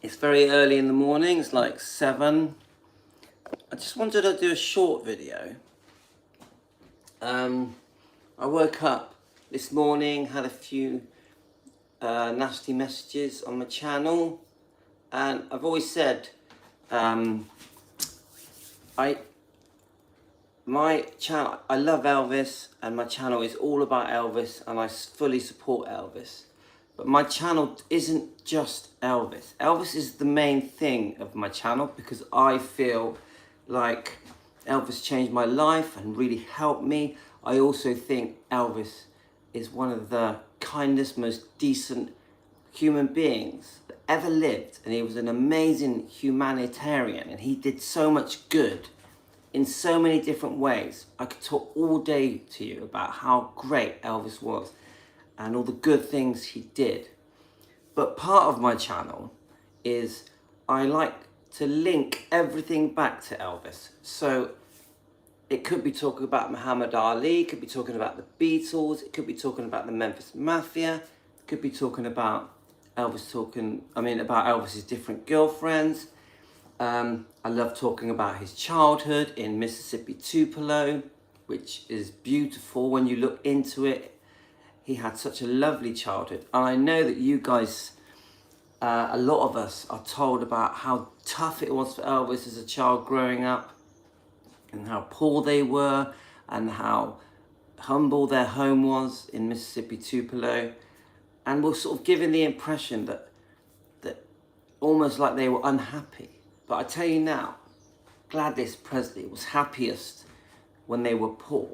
It's very early in the morning, it's like 7. I just wanted to do a short video. I woke up this morning, had a few nasty messages on my channel, and I've always said my channel, I love Elvis, and my channel is all about Elvis, and I fully support Elvis. But my channel isn't just Elvis. Elvis is the main thing of my channel because I feel like Elvis changed my life and really helped me. I also think Elvis is one of the kindest, most decent human beings that ever lived, and he was an amazing humanitarian, and he did so much good in so many different ways. I could talk all day to you about how great Elvis was and all the good things he did. But part of my channel is I like to link everything back to Elvis. So it could be talking about Muhammad Ali, it could be talking about the Beatles, it could be talking about the Memphis Mafia, it could be talking about about Elvis's different girlfriends. I love talking about his childhood in Mississippi Tupelo, which is beautiful when you look into it. He had such a lovely childhood. And I know that you guys, a lot of us are told about how tough it was for Elvis as a child growing up, and how poor they were, and how humble their home was in Mississippi Tupelo. And we're sort of given the impression that almost like they were unhappy. But I tell you now, Presley was happiest when they were poor.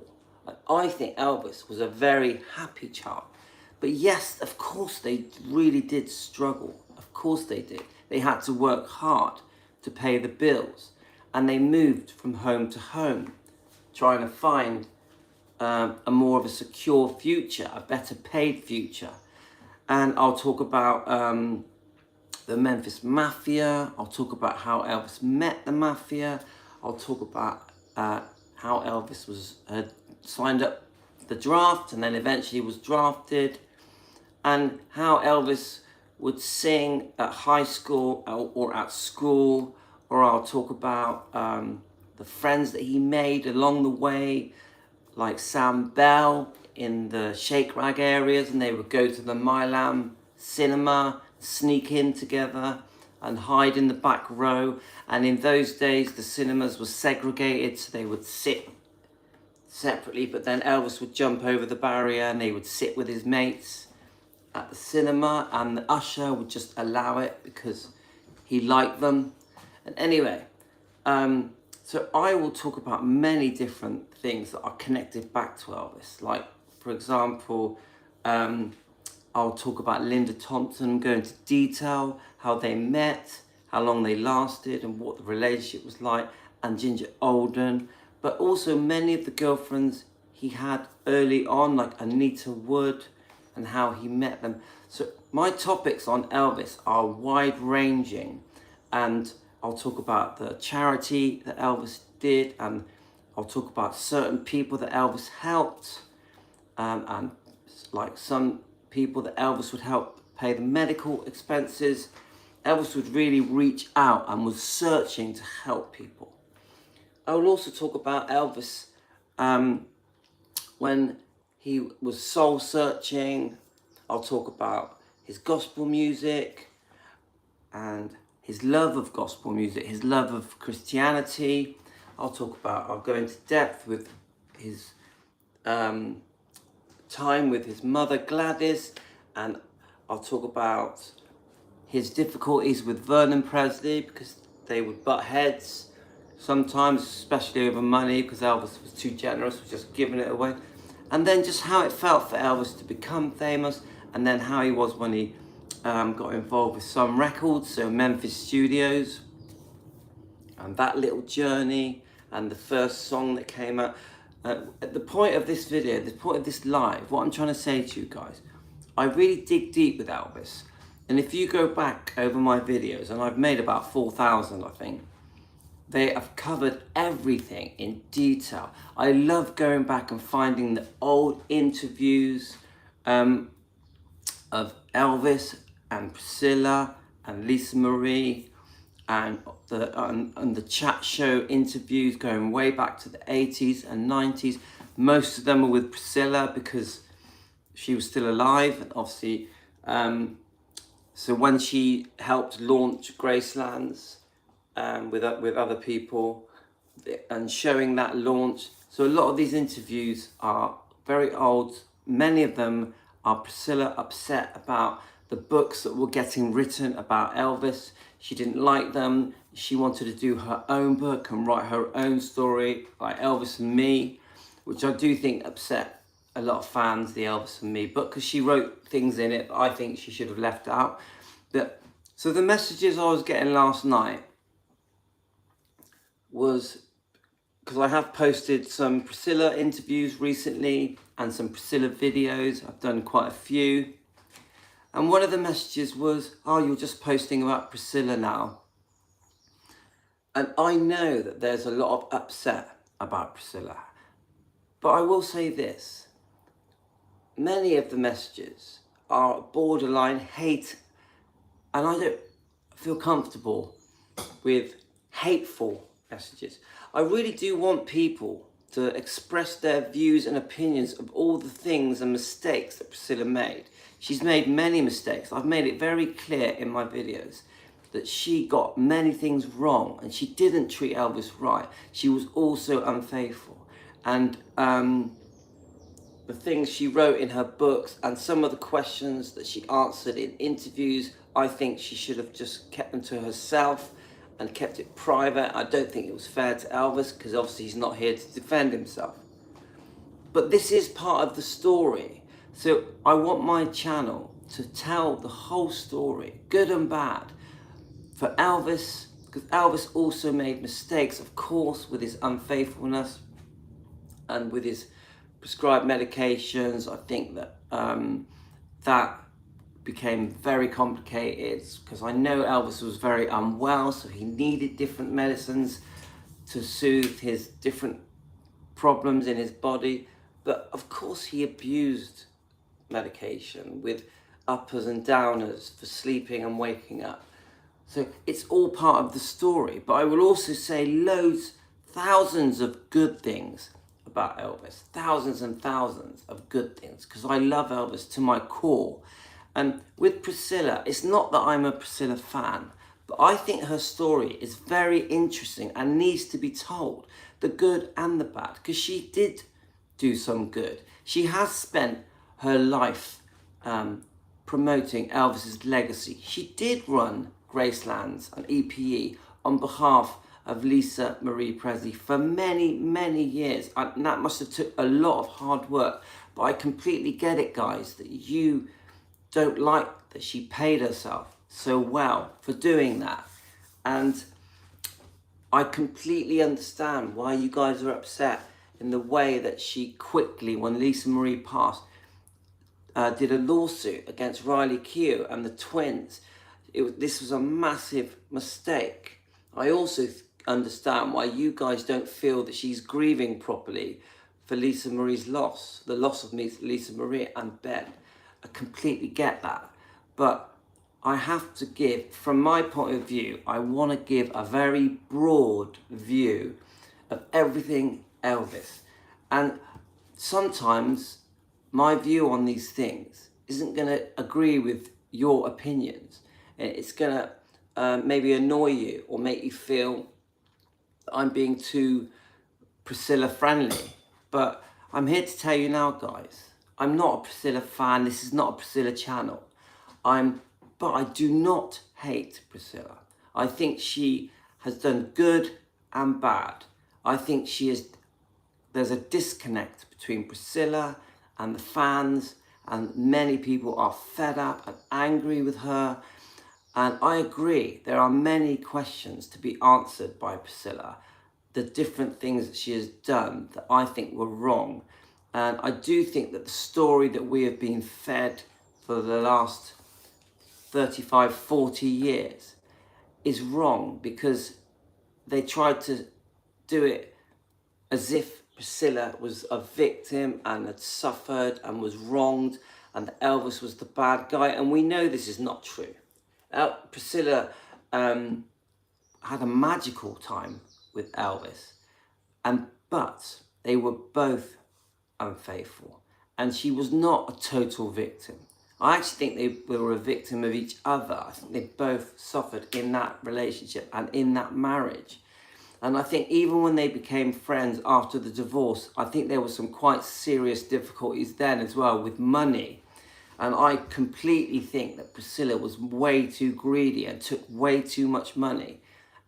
And I think Elvis was a very happy child. But yes, of course they really did struggle. Of course they did. They had to work hard to pay the bills. And they moved from home to home, trying to find a more of a secure future, a better paid future. And I'll talk about the Memphis Mafia. I'll talk about how Elvis met the Mafia. I'll talk about how Elvis was signed up the draft and then eventually was drafted, and how Elvis would sing at high school or at school. Or I'll talk about the friends that he made along the way, like Sam Bell in the Shake Rag areas, and they would go to the Milan cinema, sneak in together and hide in the back row. And in those days the cinemas were segregated, so they would sit separately, but then Elvis would jump over the barrier and they would sit with his mates at the cinema, and the usher would just allow it because he liked them. And anyway, so I will talk about many different things that are connected back to Elvis. Like, for example, I'll talk about Linda Thompson, go into detail how they met, how long they lasted, and what the relationship was like, and Ginger Alden, but also many of the girlfriends he had early on, like Anita Wood, and how he met them. So my topics on Elvis are wide-ranging, and I'll talk about the charity that Elvis did, and I'll talk about certain people that Elvis helped, and like some people that Elvis would help pay the medical expenses. Elvis would really reach out and was searching to help people. I will also talk about Elvis when he was soul searching. I'll talk about his gospel music and his love of gospel music, his love of Christianity. I'll go into depth with his time with his mother Gladys, and I'll talk about his difficulties with Vernon Presley, because they would butt heads sometimes, especially over money, because Elvis was too generous with just giving it away. And then just how it felt for Elvis to become famous, and then how he was when he got involved with Sun Records, so Memphis Studios, and that little journey, and the first song that came out. At the point of this video, the point of this live, what I'm trying to say to you guys, I really dig deep with Elvis. And if you go back over my videos, and I've made about 4,000, I think, they have covered everything in detail. I love going back and finding the old interviews of Elvis and Priscilla and Lisa Marie and the chat show interviews going way back to the 80s and 90s. Most of them are with Priscilla because she was still alive, and obviously so when she helped launch Gracelands with other people and showing that launch. So a lot of these interviews are very old. Many of them are Priscilla upset about the books that were getting written about Elvis. She didn't like them. She wanted to do her own book and write her own story, like Elvis and Me, which I do think upset a lot of fans, the Elvis and Me book, because she wrote things in it that I think she should have left out. So the messages I was getting last night was, because I have posted some Priscilla interviews recently and some Priscilla videos. I've done quite a few. And one of the messages was, oh, you're just posting about Priscilla now. And I know that there's a lot of upset about Priscilla. But I will say this. Many of the messages are borderline hate. And I don't feel comfortable with hateful messages. I really do want people to express their views and opinions of all the things and mistakes that Priscilla made. She's made many mistakes. I've made it very clear in my videos that she got many things wrong and she didn't treat Elvis right. She was also unfaithful. And the things she wrote in her books and some of the questions that she answered in interviews, I think she should have just kept them to herself and kept it private. I don't think it was fair to Elvis because obviously he's not here to defend himself. But this is part of the story. So I want my channel to tell the whole story, good and bad, for Elvis, because Elvis also made mistakes, of course, with his unfaithfulness and with his prescribed medications. I think that that became very complicated because I know Elvis was very unwell, so he needed different medicines to soothe his different problems in his body. But of course he abused medication with uppers and downers for sleeping and waking up. So it's all part of the story. But I will also say thousands of good things about Elvis, thousands and thousands of good things, because I love Elvis to my core. And with Priscilla, it's not that I'm a Priscilla fan, but I think her story is very interesting and needs to be told, the good and the bad, because she did do some good. She has spent her life promoting Elvis's legacy. She did run Gracelands and EPE on behalf of Lisa Marie Presley for many, many years. And that must have took a lot of hard work. But I completely get it, guys, that you don't like that she paid herself so well for doing that. And I completely understand why you guys are upset in the way that she quickly, when Lisa Marie passed, did a lawsuit against Riley Keough and the twins. This was a massive mistake. I also understand why you guys don't feel that she's grieving properly for Lisa Marie's loss, the loss of Lisa Marie and Ben. I completely get that. But I have to give, from my point of view, I want to give a very broad view of everything Elvis. And sometimes my view on these things isn't going to agree with your opinions. It's going to maybe annoy you or make you feel that I'm being too Priscilla friendly. But I'm here to tell you now, guys, I'm not a Priscilla fan. This is not a Priscilla channel. But I do not hate Priscilla. I think she has done good and bad. I think there's a disconnect between Priscilla and the fans, and many people are fed up and angry with her. And I agree, there are many questions to be answered by Priscilla, the different things that she has done that I think were wrong. And I do think that the story that we have been fed for the last 35, 40 years is wrong, because they tried to do it as if Priscilla was a victim and had suffered and was wronged and Elvis was the bad guy. And we know this is not true. Priscilla had a magical time with Elvis, but they were both unfaithful, and she was not a total victim. I actually think they were a victim of each other. I think they both suffered in that relationship and in that marriage. And I think even when they became friends after the divorce, I think there were some quite serious difficulties then as well with money. And I completely think that Priscilla was way too greedy and took way too much money.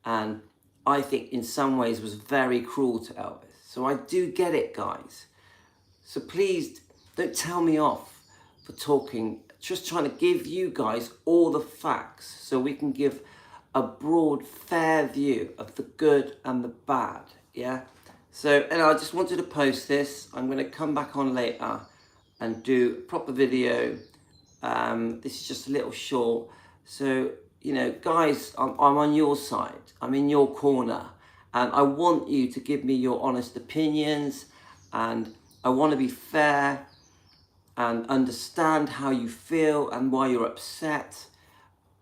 And I think in some ways was very cruel to Elvis. So I do get it, guys. So please don't tell me off for talking, just trying to give you guys all the facts so we can give a broad, fair view of the good and the bad, yeah? So, and I just wanted to post this. I'm going to come back on later and do a proper video. This is just a little short. So, you know, guys, I'm on your side. I'm in your corner. And I want you to give me your honest opinions. And I want to be fair and understand how you feel and why you're upset.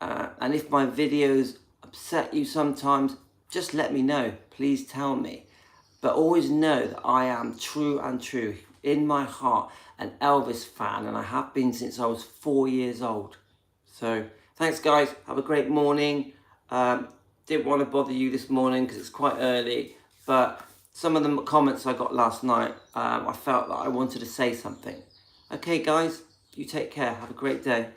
And if my videos upset you sometimes, just let me know. Please tell me. But always know that I am true and true in my heart an Elvis fan, and I have been since I was 4 years old. So thanks, guys. Have a great morning. Didn't want to bother you this morning because it's quite early, but some of the comments I got last night, I felt that I wanted to say something. Okay, guys, you take care. Have a great day.